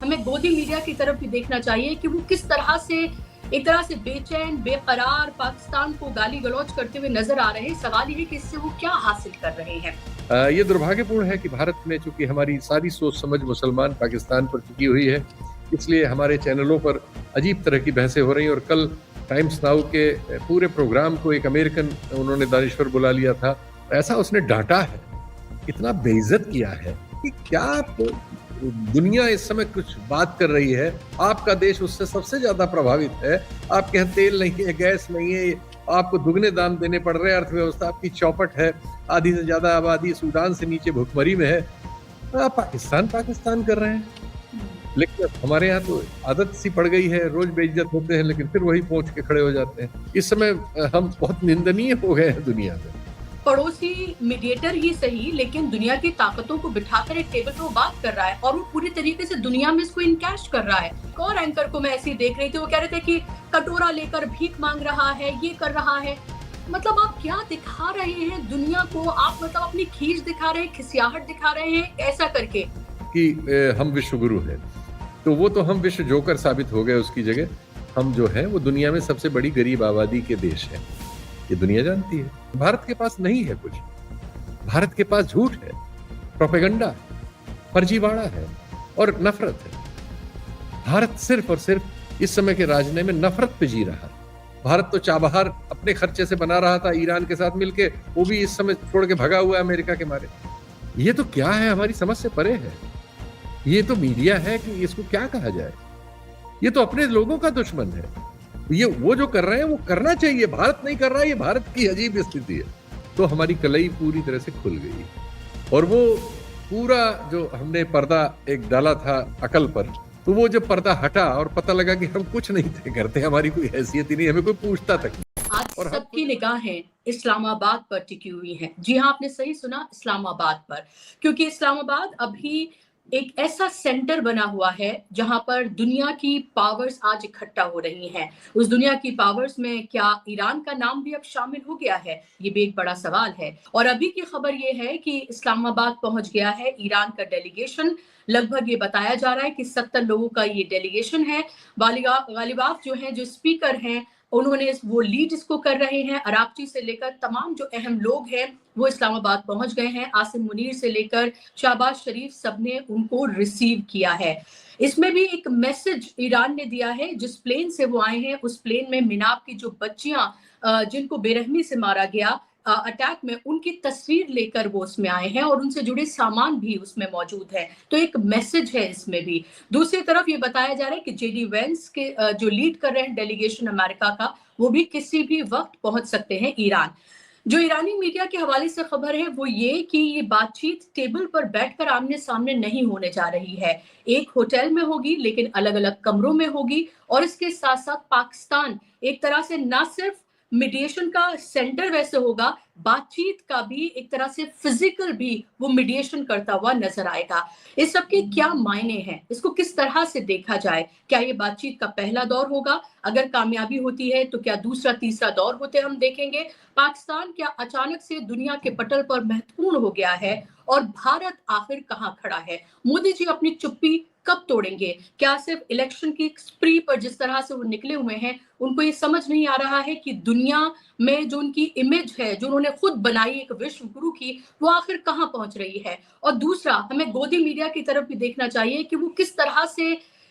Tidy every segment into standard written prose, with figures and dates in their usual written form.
हमें गोदी मीडिया की तरफ भी देखना चाहिए कि वो किस तरह से एक तरह से बेचैन बेकरार पाकिस्तान को गाली गलौज करते हुए नजर आ रहे हैं। सवाल ये है कि इससे वो क्या हासिल कर रहे हैं। ये दुर्भाग्यपूर्ण है कि भारत में चूंकि हमारी सारी सोच समझ मुसलमान पाकिस्तान पर टिकी हुई है, इसलिए हमारे चैनलों पर अजीब तरह की बहसें हो रही हैं। और कल टाइम्स नाउ के पूरे प्रोग्राम को एक अमेरिकन उन्होंने दानिश्वर बुला लिया था, ऐसा उसने डांटा है, इतना बेइज्जत किया है कि क्या दुनिया इस समय कुछ बात कर रही है, आपका देश उससे सबसे ज्यादा प्रभावित है। आपके यहाँ तेल नहीं है, गैस नहीं है, आपको दुगने दाम देने पड़ रहे हैं, अर्थव्यवस्था आपकी चौपट है, आधी से ज्यादा आबादी सूडान से नीचे भुखमरी में है। आप पाकिस्तान कर रहे हैं। लेकिन हमारे यहाँ तो आदत सी पड़ गई है, रोज बेइज्जत होते हैं लेकिन फिर वही पहुंच के खड़े हो जाते हैं। इस समय हम बहुत निंदनीय हो गए हैं दुनिया में। पड़ोसी मीडिएटर ही सही, लेकिन दुनिया की ताकतों को बिठाकर एक टेबल पर वो बात कर रहा है और वो पूरी तरीके से दुनिया में इसको इनकैश कर रहा है। और एंकर को मैं ऐसे ही देख रही थी, वो कह रहे थे कि कटोरा लेकर भीख मांग रहा है, ये कर रहा है। मतलब आप क्या दिखा रहे हैं दुनिया को? आप मतलब अपनी खींच दिखा रहे हैं, खिसियाहट दिखा रहे हैं ऐसा करके कि हम विश्व गुरु हैं। तो वो तो हम विश्व जोकर साबित हो गए। उसकी जगह हम जो है वो दुनिया में सबसे बड़ी गरीब आबादी के देश है, ये दुनिया जानती है। भारत के पास नहीं है कुछ, भारत के पास झूठ है, प्रोपेगेंडा, फर्जीवाड़ा है और नफरत है। भारत सिर्फ और सिर्फ इस समय के राजनीति में नफरत पे जी रहा है। भारत तो चाबहार अपने खर्चे से बना रहा था ईरान के साथ मिलके, वो भी इस समय छोड़ के भगा हुआ है अमेरिका के मारे। ये तो क्या है, हमारी समझ से परे है। ये तो मीडिया है कि इसको क्या कहा जाए। ये तो अपने लोगों का दुश्मन है। ये वो जो कर रहे हैं वो करना चाहिए, भारत नहीं कर रहा है, ये भारत की अजीब स्थिति है। तो हमारी कलई पूरी तरह से खुल गई और वो पूरा जो हमने पर्दा एक डाला था अकल पर, तो वो जब पर्दा हटा और पता लगा कि हम कुछ नहीं थे करते, हमारी कोई हैसियत ही नहीं, हमें कोई पूछता तक नहीं। आज सबकी निगाहें इस्लामाबाद पर टिकी हुई हैं। जी हाँ, आपने सही सुना, इस्लामाबाद पर। क्योंकि इस्लामाबाद अभी एक ऐसा सेंटर बना हुआ है जहां पर दुनिया की पावर्स आज इकट्ठा हो रही हैं। उस दुनिया की पावर्स में क्या ईरान का नाम भी अब शामिल हो गया है? ये भी एक बड़ा सवाल है। और अभी की खबर ये है कि इस्लामाबाद पहुंच गया है ईरान का डेलीगेशन। लगभग ये बताया जा रहा है कि 70 लोगों का ये डेलीगेशन है। गालिबाफ जो है, जो स्पीकर हैं, उन्होंने वो लीड इसको कर रहे हैं। अरागची से लेकर तमाम जो अहम लोग हैं वो इस्लामाबाद पहुंच गए हैं। आसिम मुनीर से लेकर शहबाज शरीफ सबने उनको रिसीव किया है। इसमें भी एक मैसेज ईरान ने दिया है। जिस प्लेन से वो आए हैं उस प्लेन में मिनाब की जो बच्चियां जिनको बेरहमी से मारा गया अटैक में, उनकी तस्वीर लेकर वो उसमें आए हैं और उनसे जुड़े सामान भी उसमें मौजूद है। तो एक मैसेज है इसमें भी। दूसरी तरफ ये बताया जा रहा है कि जेडी वेंस के जो लीड कर रहे हैं डेलीगेशन अमेरिका का, वो भी किसी भी वक्त पहुंच सकते हैं ईरान। जो ईरानी मीडिया के हवाले से खबर है वो ये कि ये बातचीत टेबल पर बैठकर आमने सामने नहीं होने जा रही है। एक होटल में होगी लेकिन अलग अलग कमरों में होगी। और इसके साथ साथ पाकिस्तान एक तरह से ना सिर्फ मीडिएशन का सेंटर वैसे होगा, बातचीत का भी एक तरह से फिजिकल भी वो मीडिएशन करता हुआ नजर आएगा। इस सब के क्या मायने हैं, इसको किस तरह से देखा जाए? क्या ये बातचीत का पहला दौर होगा? अगर कामयाबी होती है तो क्या दूसरा तीसरा दौर होते हम देखेंगे? पाकिस्तान क्या अचानक से दुनिया के पटल पर महत्वपूर्ण हो गया है? और भारत आखिर कहाँ खड़ा है? मोदी जी अपनी चुप्पी कब तोड़ेंगे? क्या सिर्फ इलेक्शन की स्प्री पर जिस तरह से वो निकले हुए हैं, उनको ये समझ नहीं आ रहा है कि दुनिया में जो उनकी इमेज है, जो उन्होंने खुद बनाई एक विश्व गुरु की, वो आखिर कहाँ पहुंच रही है? और दूसरा, हमें गोदी मीडिया की तरफ भी देखना चाहिए कि वो किस तरह से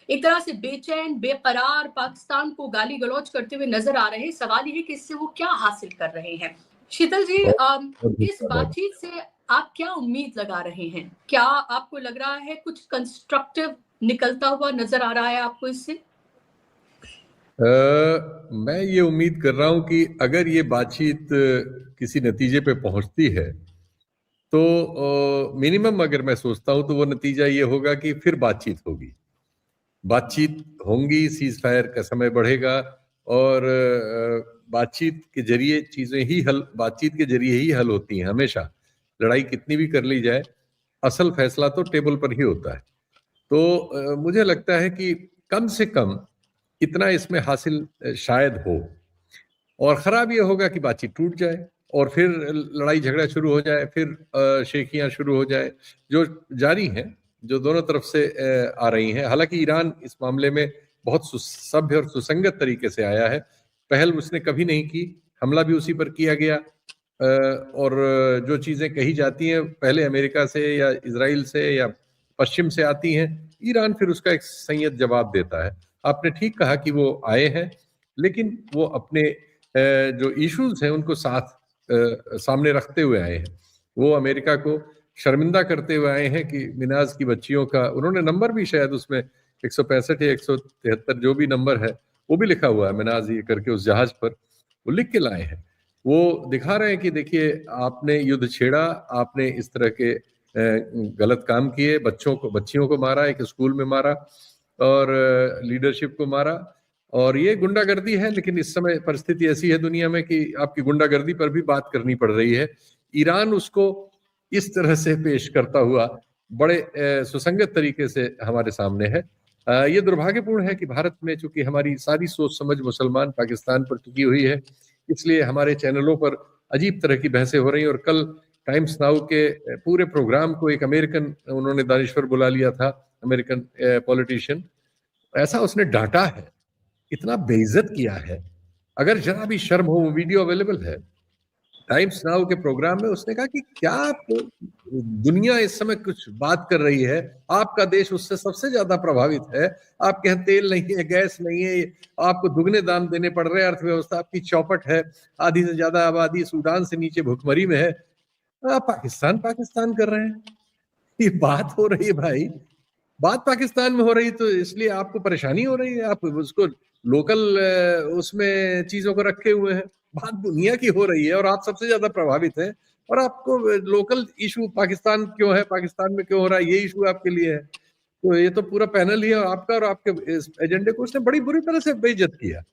एक तरह से बेचैन बेकरार पाकिस्तान को गाली गलौज करते हुए नजर आ रहे हैं। सवाल ये है कि इससे वो क्या हासिल कर रहे हैं। शीतल जी, इस बातचीत से आप क्या उम्मीद लगा रहे हैं? क्या आपको लग रहा है कुछ कंस्ट्रक्टिव निकलता हुआ नजर आ रहा है आपको इससे? मैं ये उम्मीद कर रहा हूं कि अगर ये बातचीत किसी नतीजे पे पहुंचती है तो मिनिमम अगर मैं सोचता हूं तो वो नतीजा ये होगा कि फिर बातचीत होगी, बातचीत होंगी, सीज फायर का समय बढ़ेगा और बातचीत के जरिए चीजें ही बातचीत के जरिए ही हल होती हैं हमेशा। लड़ाई कितनी भी कर ली जाए, असल फैसला तो टेबल पर ही होता है। तो मुझे लगता है कि कम से कम इतना इसमें हासिल शायद हो। और खराब ये होगा कि बातचीत टूट जाए और फिर लड़ाई झगड़ा शुरू हो जाए, फिर शेखियां शुरू हो जाए, जो जारी हैं, जो दोनों तरफ से आ रही हैं। हालांकि ईरान इस मामले में बहुत सभ्य और सुसंगत तरीके से आया है। पहल उसने कभी नहीं की, हमला भी उसी पर किया गया, और जो चीजें कही जाती हैं पहले अमेरिका से या इजराइल से या पश्चिम से आती हैं, ईरान फिर उसका एक संयत जवाब देता है। आपने ठीक कहा कि वो आए हैं, लेकिन वो अपने जो इश्यूज हैं उनको सामने रखते हुए आए हैं। वो अमेरिका को शर्मिंदा करते हुए आए हैं कि मिनाज की बच्चियों का, उन्होंने नंबर भी शायद उसमें 165 या 173 जो भी नंबर है वो भी लिखा हुआ है मिनाज ये करके उस जहाज पर, वो लिख के लाए हैं। वो दिखा रहे हैं कि देखिए आपने युद्ध छेड़ा, आपने इस तरह के गलत काम किए, बच्चियों को मारा, एक स्कूल में मारा और लीडरशिप को मारा, और ये गुंडागर्दी है। लेकिन इस समय परिस्थिति ऐसी है दुनिया में कि आपकी गुंडागर्दी पर भी बात करनी पड़ रही है। ईरान उसको इस तरह से पेश करता हुआ बड़े सुसंगत तरीके से हमारे सामने है। ये दुर्भाग्यपूर्ण है कि भारत में चूंकि हमारी सारी सोच समझ मुसलमान पाकिस्तान पर टिकी हुई है, इसलिए हमारे चैनलों पर अजीब तरह की बहसें हो रही हैं। और कल टाइम्स नाउ के पूरे प्रोग्राम को एक अमेरिकन, उन्होंने दानिश्वर बुला लिया था, अमेरिकन पॉलिटिशियन, ऐसा उसने डांटा है, इतना बेइज्जत किया है। अगर जरा भी शर्म हो, वो वीडियो अवेलेबल है टाइम्स नाउ के प्रोग्राम में। उसने कहा कि क्या दुनिया इस समय कुछ बात कर रही है, आपका देश उससे सबसे ज्यादा प्रभावित है, आपके यहाँ तेल नहीं है, गैस नहीं है, आपको दुगने दाम देने पड़ रहे हैं, अर्थव्यवस्था आपकी चौपट है, आधी से ज्यादा आबादी सूडान से नीचे भुखमरी में है, आप पाकिस्तान पाकिस्तान कर रहे हैं। ये बात हो रही है भाई, बात पाकिस्तान में हो रही, तो इसलिए आपको परेशानी हो रही है, आप उसको लोकल उसमें चीजों को रखे हुए हैं। बात दुनिया की हो रही है और आप सबसे ज्यादा प्रभावित हैं, और आपको लोकल इशू पाकिस्तान क्यों है, पाकिस्तान में क्यों हो रहा है, ये इशू आपके लिए है। तो ये तो पूरा पैनल ही है आपका, और आपके इस एजेंडे को उसने बड़ी बुरी तरह से बेइज्जत किया।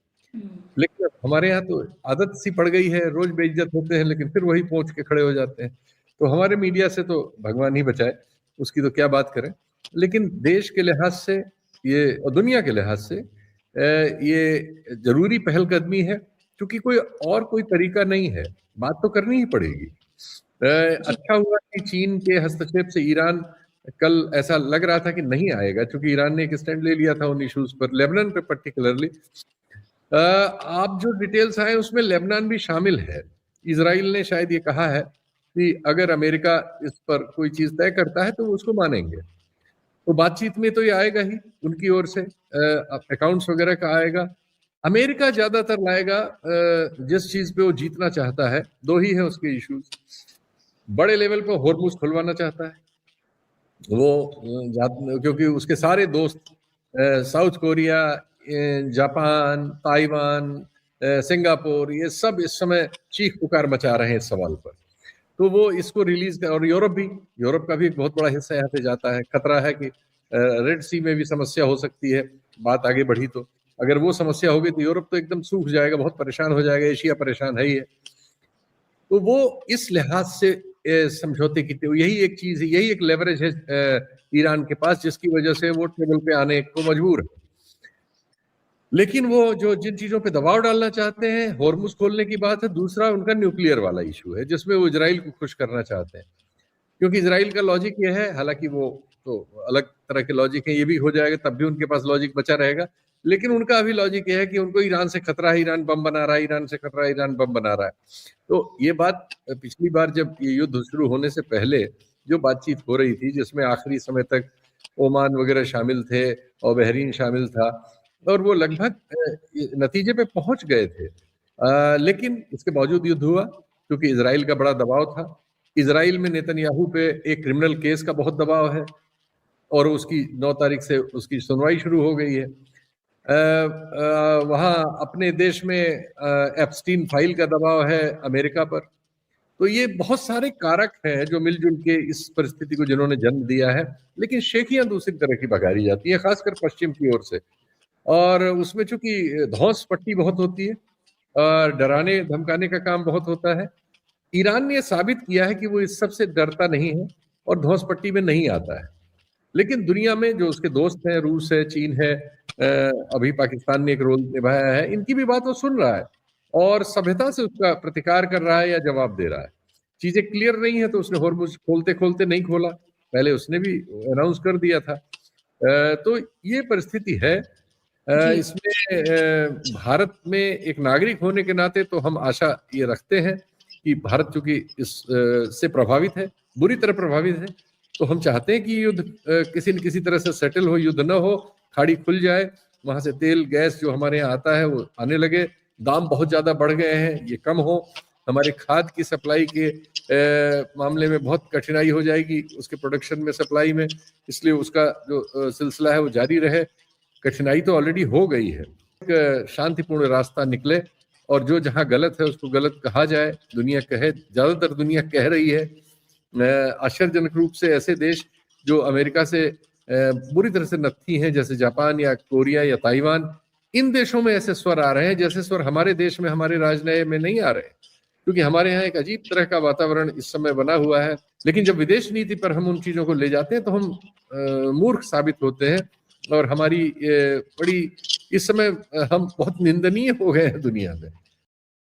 लेकिन हमारे यहाँ तो आदत सी पड़ गई है, रोज बेइज्जत होते हैं लेकिन फिर वही पहुंच के खड़े हो जाते हैं। तो हमारे मीडिया से तो भगवान ही बचाए, उसकी तो क्या बात करें। लेकिन देश के लिहाज से ये और दुनिया के लिहाज से ये जरूरी पहलकदमी है, क्योंकि कोई तरीका नहीं है, बात तो करनी ही पड़ेगी। अच्छा हुआ कि चीन के हस्तक्षेप से ईरान कल ऐसा लग रहा था कि नहीं आएगा, क्योंकि ईरान ने एक स्टैंड ले लिया था उन इश्यूज पर, लेबनान पे पर्टिकुलरली। आप जो डिटेल्स आए उसमें लेबनान भी शामिल है। इजराइल ने शायद ये कहा है कि अगर अमेरिका इस पर कोई चीज तय करता है तो वो उसको मानेंगे। तो बातचीत में तो ये आएगा ही, उनकी ओर से अकाउंट्स वगैरह का आएगा। अमेरिका ज्यादातर लाएगा जिस चीज पे वो जीतना चाहता है। दो ही है उसके इश्यूज। बड़े लेवल पर होर्मुज खुलवाना चाहता है वो, क्योंकि उसके सारे दोस्त south Korea, Japan, Taiwan, Singapore, ये सब इस समय चीख पुकार मचा रहे हैं इस सवाल पर। तो वो इसको रिलीज कर, और यूरोप का भी एक बहुत बड़ा हिस्सा यहाँ पे जाता है। खतरा है कि रेड सी में भी समस्या हो सकती है, बात आगे बढ़ी तो। अगर वो समस्या होगी तो यूरोप तो एकदम सूख जाएगा, बहुत परेशान हो जाएगा, एशिया परेशान है ही है। तो वो इस लिहाज से समझौते की, यही एक चीज है, यही एक लेवरेज है ईरान के पास, जिसकी वजह से वो टेबल पे आने को मजबूर है। लेकिन वो जो जिन चीजों पे दबाव डालना चाहते हैं, होर्मुज खोलने की बात है, दूसरा उनका न्यूक्लियर वाला इशू है, जिसमें वो इजराइल को खुश करना चाहते हैं। क्योंकि इजराइल का लॉजिक ये है, हालांकि वो तो अलग तरह के लॉजिक है, ये भी हो जाएगा तब भी उनके पास लॉजिक बचा रहेगा, लेकिन उनका अभी लॉजिक ये है कि उनको ईरान से खतरा है, ईरान बम बना रहा है, ईरान से खतरा है, ईरान बम बना रहा है। तो ये बात पिछली बार जब ये युद्ध शुरू होने से पहले जो बातचीत हो रही थी, जिसमें आखिरी समय तक ओमान वगैरह शामिल थे और बहरीन शामिल था, और वो लगभग नतीजे पे पहुंच गए थे, लेकिन इसके बावजूद युद्ध हुआ क्योंकि इजराइल का बड़ा दबाव था। इजराइल में नेतन्याहू पे एक क्रिमिनल केस का बहुत दबाव है, और उसकी 9 तारीख से उसकी सुनवाई शुरू हो गई है। वहाँ अपने देश में एप्स्टीन फाइल का दबाव है अमेरिका पर। तो ये बहुत सारे कारक हैं जो मिलजुल के इस परिस्थिति को जिन्होंने जन्म दिया है। लेकिन शेखियां दूसरी तरह की बघारी जाती है, खासकर पश्चिम की ओर से, और उसमें चूंकि धौंस पट्टी बहुत होती है और डराने धमकाने का काम बहुत होता है। ईरान ने साबित किया है कि वो इस सब से डरता नहीं है और धौंस पट्टी में नहीं आता है। लेकिन दुनिया में जो उसके दोस्त हैं, रूस है, चीन है, अभी पाकिस्तान ने एक रोल निभाया है, इनकी भी बात वो सुन रहा है और सभ्यता से उसका प्रतिकार कर रहा है या जवाब दे रहा है। चीजें क्लियर नहीं है तो उसने होर्मुज खोलते खोलते नहीं खोला, पहले उसने भी अनाउंस कर दिया था। तो ये परिस्थिति है। इसमें भारत में एक नागरिक होने के नाते तो हम आशा ये रखते हैं कि भारत चूंकि इस से प्रभावित है, बुरी तरह प्रभावित है, तो हम चाहते हैं कि युद्ध किसी न किसी तरह से सेटल हो, युद्ध न हो, खाड़ी खुल जाए, वहां से तेल गैस जो हमारे यहाँ आता है वो आने लगे, दाम बहुत ज्यादा बढ़ गए हैं ये कम हो, हमारे खाद की सप्लाई के मामले में बहुत कठिनाई हो जाएगी, उसके प्रोडक्शन में, सप्लाई में, इसलिए उसका जो सिलसिला है वो जारी रहे। कठिनाई तो ऑलरेडी हो गई है, एक शांतिपूर्ण रास्ता निकले और जो जहां गलत है उसको गलत कहा जाए, दुनिया कहे, ज्यादातर दुनिया कह रही है। आश्चर्यजनक रूप से ऐसे देश जो अमेरिका से बुरी तरह से नत्थी हैं, जैसे जापान या कोरिया या ताइवान, इन देशों में ऐसे स्वर आ रहे हैं जैसे स्वर हमारे देश में, हमारे राजनय में नहीं आ रहे, क्योंकि हमारे यहाँ एक अजीब तरह का वातावरण इस समय बना हुआ है। लेकिन जब विदेश नीति पर हम उन चीजों को ले जाते हैं तो हम मूर्ख साबित होते हैं और हमारी बड़ी इस समय हम बहुत निंदनीय हो गए हैं दुनिया में।